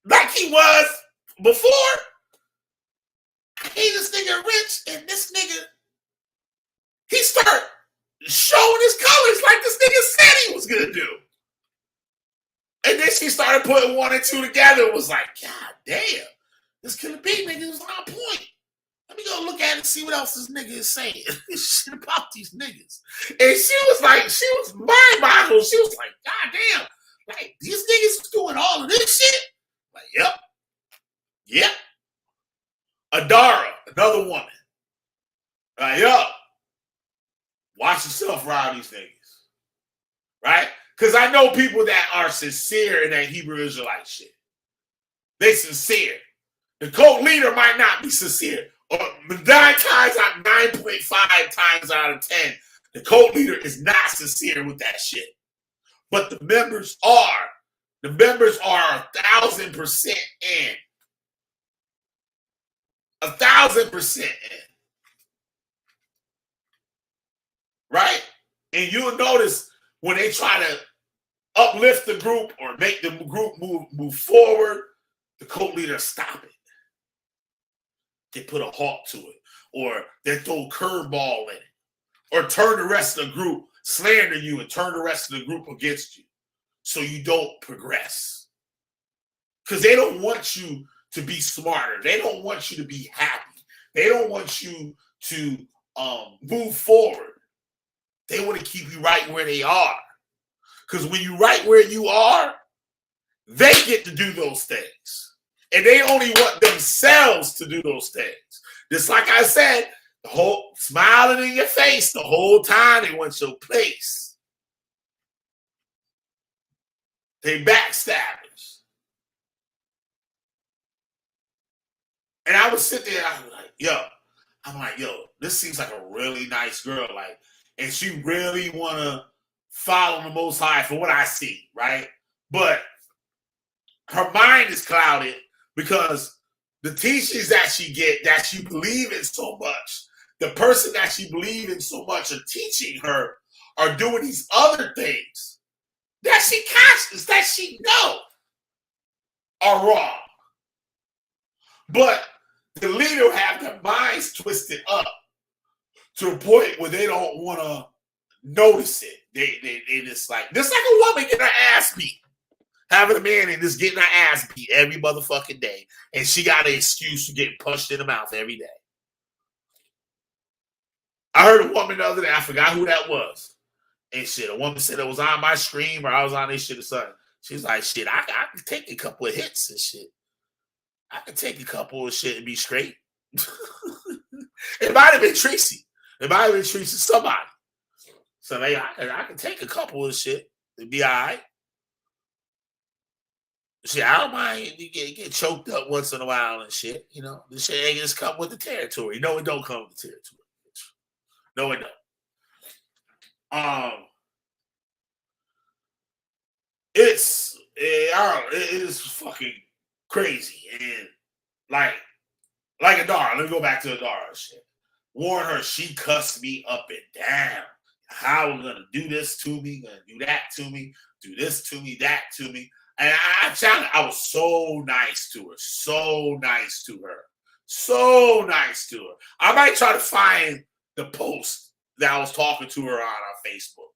like he was before. I gave this nigga a wrench, and this nigga, he start showing his colors like this nigga said he was gonna do. And then she started putting 1 and 2 together. It was like, God damn, this Killer B nigga was on point. Let me go look at it and see what else this nigga is saying. Shit about these niggas. And she was mind boggled. She was like, God damn, like these niggas was doing all of this shit? Like, yep. Adara, another woman. Like, yo, watch yourself around these niggas. Right? Because I know people that are sincere in that Hebrew Israelite shit. They sincere. The cult leader might not be sincere. Or 9.5 times out of 10, The cult leader is not sincere with that shit. But the members are. The members are 1,000% in. 1,000% in. Right? And you'll notice when they try to uplift the group or make the group move forward, the cult leaders stop it. They put a halt to it. Or they throw a curveball in it. Or turn the rest of the group, slander you, and turn the rest of the group against you so you don't progress. Because they don't want you to be smarter. They don't want you to be happy. They don't want you to move forward. They want to keep you right where they are. Because when you're right where you are, they get to do those things. And they only want themselves to do those things. Just like I said, the whole smiling in your face the whole time, they want your place. They backstabbers. And I would sit there and I'm like, yo, this seems like a really nice girl. Like, and she really wanna follow the Most High for what I see, right? But her mind is clouded because the teachings that she get, that she believes in so much, the person that she believes in so much are teaching her, are doing these other things that she conscious, that she know are wrong. But the leader have their minds twisted up to a point where they don't want to notice it. They just like a woman getting her ass beat. Having a man and just getting her ass beat every motherfucking day. And she got an excuse for getting punched in the mouth every day. I heard a woman the other day, I forgot who that was. And shit, a woman said it was on my stream or I was on this shit or something. She's like, shit, I can take a couple of hits and shit. I can take a couple of shit and be straight. It might have been Tracy. It might have been Tracy somebody. So like, I can take a couple of shit and be all right. Shit, I don't mind you get choked up once in a while and shit. You know, this shit ain't just come with the territory. No, it don't come with the territory. No, it don't. It is fucking crazy. And like Adara, let me go back to Adara shit. Warn her, she cussed me up and down. How are gonna do this to me, gonna do that to me, do this to me, that to me. And I was so nice to her. So nice to her. So nice to her. I might try to find the post that I was talking to her on Facebook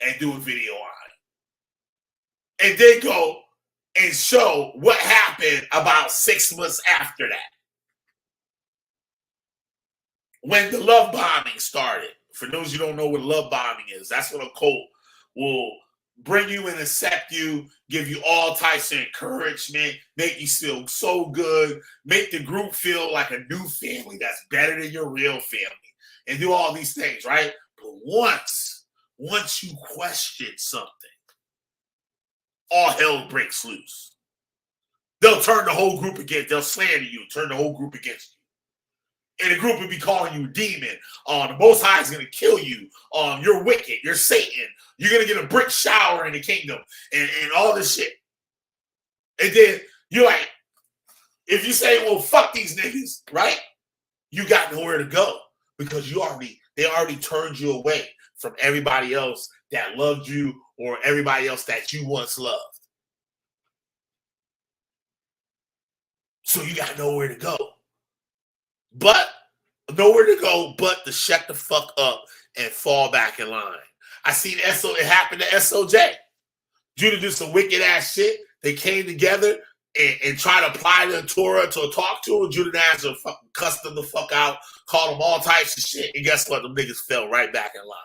and do a video on it. And then go and show what happened about 6 months after that. When the love bombing started. For those of you who don't know what love bombing is, that's when a cult will bring you and accept you, give you all types of encouragement, make you feel so good, make the group feel like a new family that's better than your real family, and do all these things, right? But once you question something, all hell breaks loose. They'll turn the whole group against, they'll slander you, turn the whole group against you. And the group will be calling you a demon. The Most High is going to kill you. You're wicked. You're Satan. You're going to get a brick shower in the kingdom and all this shit. And then you're like, if you say, well, fuck these niggas, right? You got nowhere to go because they already turned you away from everybody else that loved you or everybody else that you once loved. So you got nowhere to go. But nowhere to go but to shut the fuck up and fall back in line. I seen it happened to SOJ. Judah did some wicked ass shit. They came together and tried to apply the Torah to talk to him. Judah Nazar fucking cussed them the fuck out, called them all types of shit. And guess what? Them niggas fell right back in line.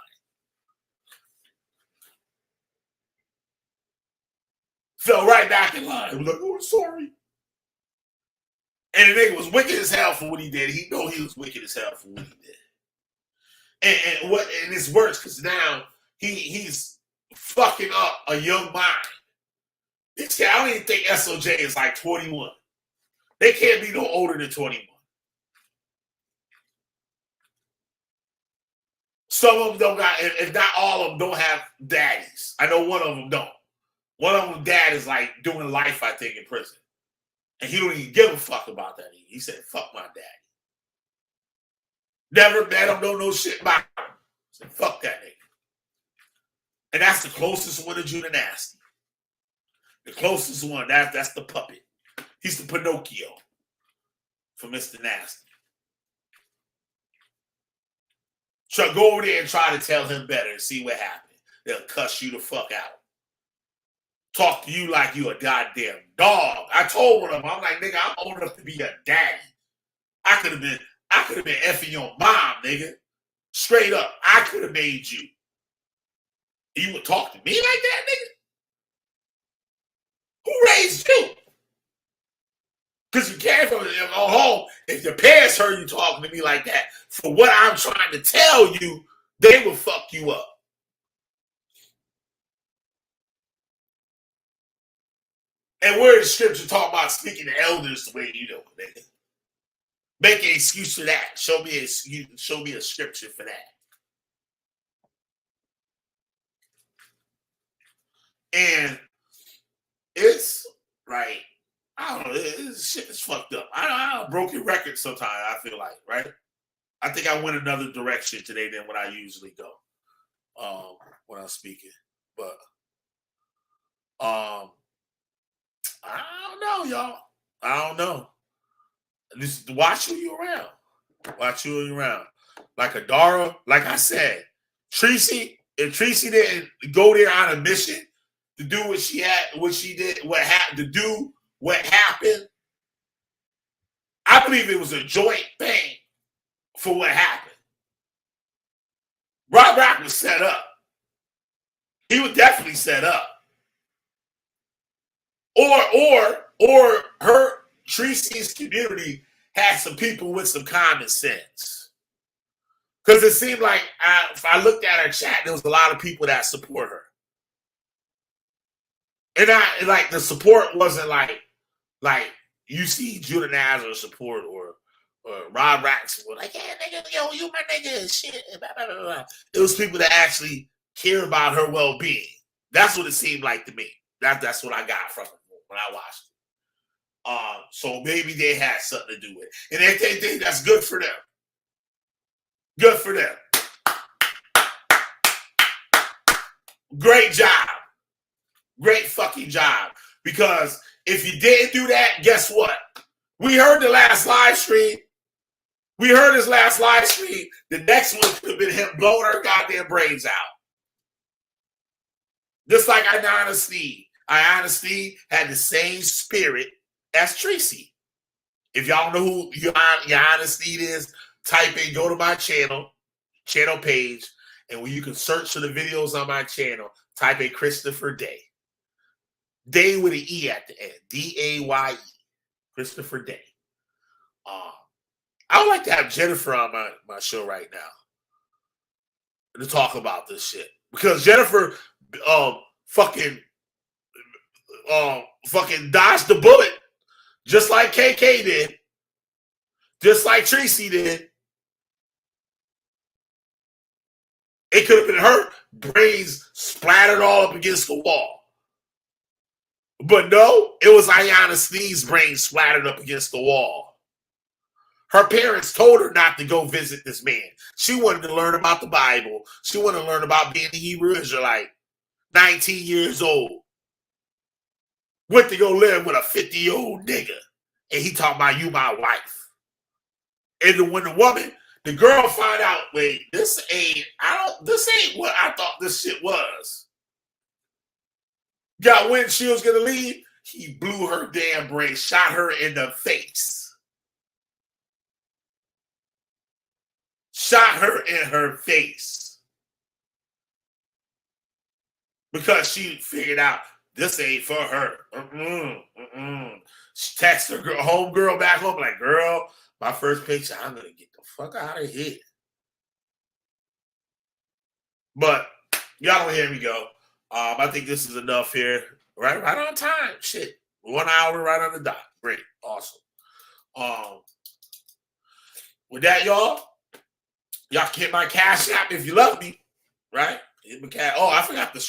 Fell right back in line. It was like, oh, sorry. And the nigga was wicked as hell for what he did. He know he was wicked as hell for what he did. And it's worse because now he's fucking up a young mind. This guy, I don't even think SOJ is like 21. They can't be no older than 21. Some of them don't got, if not all of them, don't have daddies. I know one of them don't. One of them dad is like doing life, I think, in prison. And he don't even give a fuck about that. He said, fuck my daddy. Never met him, don't know shit about him. Said, fuck that nigga. And that's the closest one to Judah Nasty. The closest one, that's the puppet. He's the Pinocchio for Mr. Nasty. So go over there and try to tell him better and see what happens. They'll cuss you the fuck out. Talk to you like you a goddamn dog. I told one of them, I'm like, nigga, I'm old enough to be a daddy. I could have been effing your mom, nigga. Straight up, I could have made you. You would talk to me like that, nigga? Who raised you? Because you came from home. If your parents heard you talking to me like that, for what I'm trying to tell you, they will fuck you up. And where the scripture talk about speaking to elders the way you do, nigga? Make an excuse for that. Show me a scripture for that. And it's like, I don't know, this shit is fucked up. I don't broken record sometimes, I feel like, right? I think I went another direction today than what I usually go when I'm speaking. But I don't know, y'all. I don't know. Just watch who you around. Watch who you around. Like Adara, like I said, Tracy, if Tracy didn't go there on a mission to do what she did, what happened, to do what happened, I believe it was a joint thing for what happened. Rob Rock was set up. He was definitely set up. Or her Tracy's community had some people with some common sense. Because it seemed like if I looked at her chat, there was a lot of people that support her. And like the support wasn't like you see Judah Nazar support or Rob Rax were like, yeah, nigga, yo, you my nigga and shit. Blah, blah, blah, blah. It was people that actually care about her well-being. That's what it seemed like to me. That's what I got from it when I watched it. So maybe they had something to do with it. And they think that's good for them. Good for them. Great job. Great fucking job. Because if you didn't do that, guess what? We heard the last live stream. We heard his last live stream. The next one could have been him blowing her goddamn brains out. Just like Ayanna Steed. Ayanna Steed had the same spirit as Tracy. If y'all know who Ayanna Steed is, type in, go to my channel page, and when you can search for the videos on my channel, type in Christopher Day. Day with an E at the end. D-A-Y-E. Christopher Day. I would like to have Jennifer on my show right now to talk about this shit. Because Jennifer fucking dodged the bullet just like KK did. Just like Tracy did. It could have been her brains splattered all up against the wall. But no, it was Ayanna Steed's brains splattered up against the wall. Her parents told her not to go visit this man. She wanted to learn about the Bible. She wanted to learn about being a Hebrew Israelite. 19 years old. Went to go live with a 50-year-old nigga. And he talking about you my wife. And when the girl find out, wait, this ain't what I thought this shit was. Got when she was gonna leave, he blew her damn brain, shot her in the face. Shot her in her face. Because she figured out this ain't for her. She texted her homegirl back home, like, girl, my first picture, I'm gonna get the fuck out of here. But y'all don't hear me go. I think this is enough here. Right on time. Shit. 1 hour right on the dot. Great. Awesome. With that, y'all, Y'all can hit my Cash App if you love me, right? Oh, I forgot to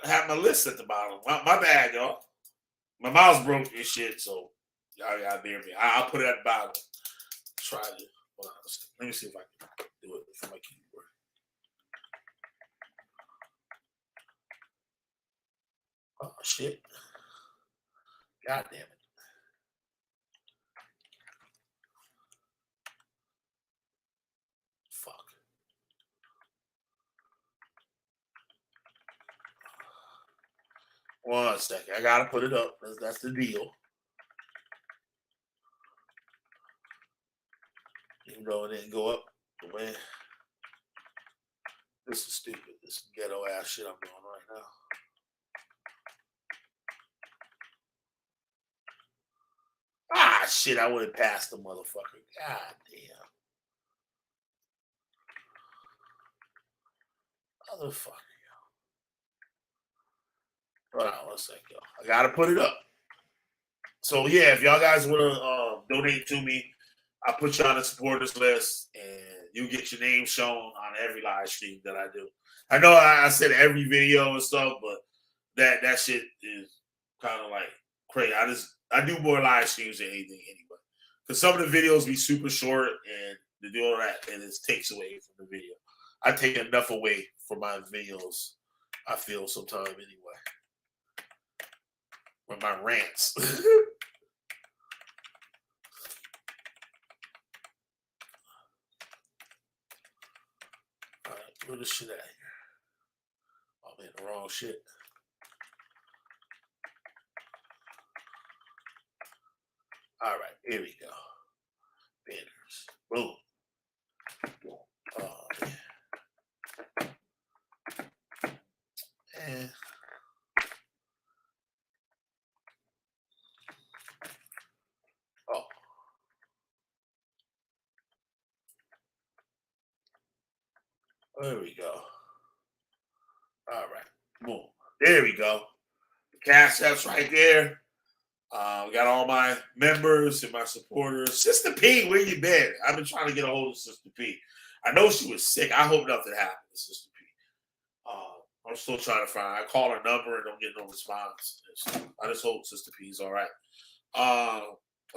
have my list at the bottom. My bad, y'all. My mouse broke and shit, so y'all gotta bear me. I'll put it at the bottom. Try to. Hold on, let me see if I can do it from my keyboard. Oh shit! God damn it! Fuck. One second. I gotta put it up. That's the deal. Even though it didn't go up the way. This is stupid. This ghetto ass shit I'm doing right now. Ah, shit, I would have passed the motherfucker. God damn. Motherfucker. Hold on one second, yo. I gotta put it up. So yeah, if y'all guys wanna donate to me, I'll put you on the supporters list and you get your name shown on every live stream that I do. I know I said every video and stuff, but that shit is kind of like crazy. I do more live streams than anything anyway. Because some of the videos be super short and to do all that and it takes away from the video. I take enough away from my videos, I feel sometime anyway. With my rants. Alright, where this shit at here? I'm in the wrong shit. Alright, here we go. Banners. Boom. And there we go. All right. Boom. There we go. The Cash App's right there. We got all my members and my supporters. Sister P, where you been? I've been trying to get a hold of Sister P. I know she was sick. I hope nothing happened to Sister P. I'm still trying to find her. I call her number and don't get no response. I just hope Sister P's all right. I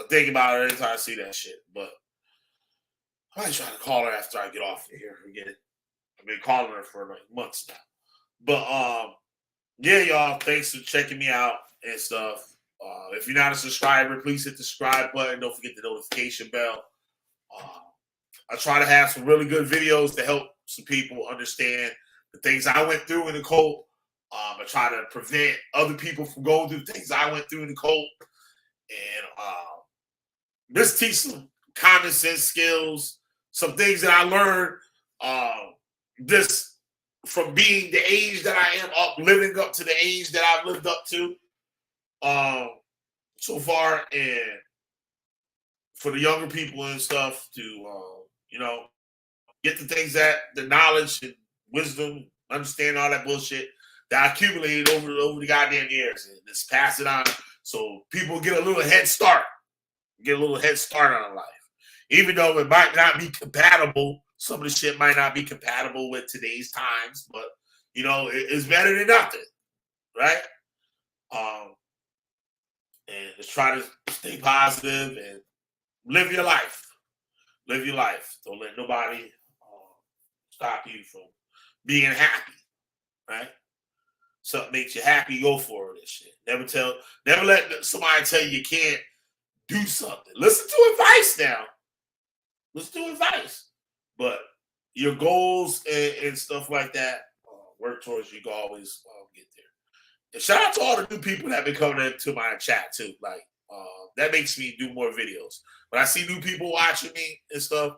think about her anytime I see that shit. But I might try to call her after I get off of here again. I've been calling her for like months now. But yeah, y'all, thanks for checking me out and stuff. If you're not a subscriber, please hit the subscribe button. Don't forget the notification bell. I try to have some really good videos to help some people understand the things I went through in the cult. I try to prevent other people from going through the things I went through in the cult. And just teach some common sense skills, some things that I learned this from being the age that I am living up to the age that I've lived up to so far, and for the younger people and stuff to get the things that the knowledge and wisdom, understand all that bullshit that I accumulated over the goddamn years, and just pass it on so people get a little head start, on life, even though it might not be compatible. Some of the shit might not be compatible with today's times, but it's better than nothing, right? And just try to stay positive and live your life. Live your life. Don't let nobody stop you from being happy, right? Something makes you happy, go for it and shit. Never let somebody tell you can't do something. Listen to advice now. Listen to advice. But your goals and stuff like that, work towards, you can always get there. And shout out to all the new people that have been coming into my chat too. Like that makes me do more videos. When I see new people watching me and stuff,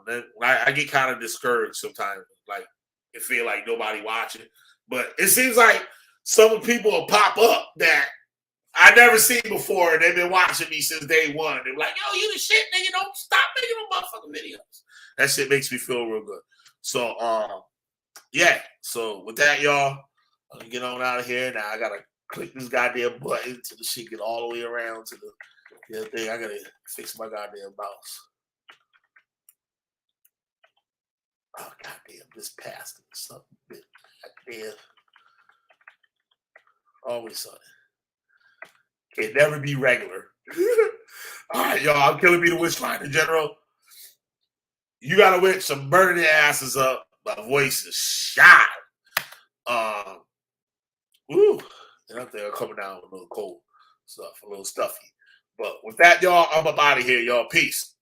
then I get kind of discouraged sometimes. Like it feel like nobody watching. But it seems like some people will pop up that I never seen before, and they've been watching me since day one. They're like, "Yo, you the shit, nigga! Don't stop making no motherfucking videos." That shit makes me feel real good. So, yeah. So with that, y'all, I'm gonna get on out of here. Now I gotta click this goddamn button to the shit get all the way around to the thing. I gotta fix my goddamn mouse. Oh, goddamn, this pastor. Something bit. Goddamn. Always sunny. Can never be regular. All right, y'all. I'm Killer B, the Witch Finder General. You got a witch, some burning their asses up. My voice is shot. Ooh. And I think I'm coming down with a little cold stuff, a little stuffy. But with that, y'all, I'm up out of here, y'all. Peace.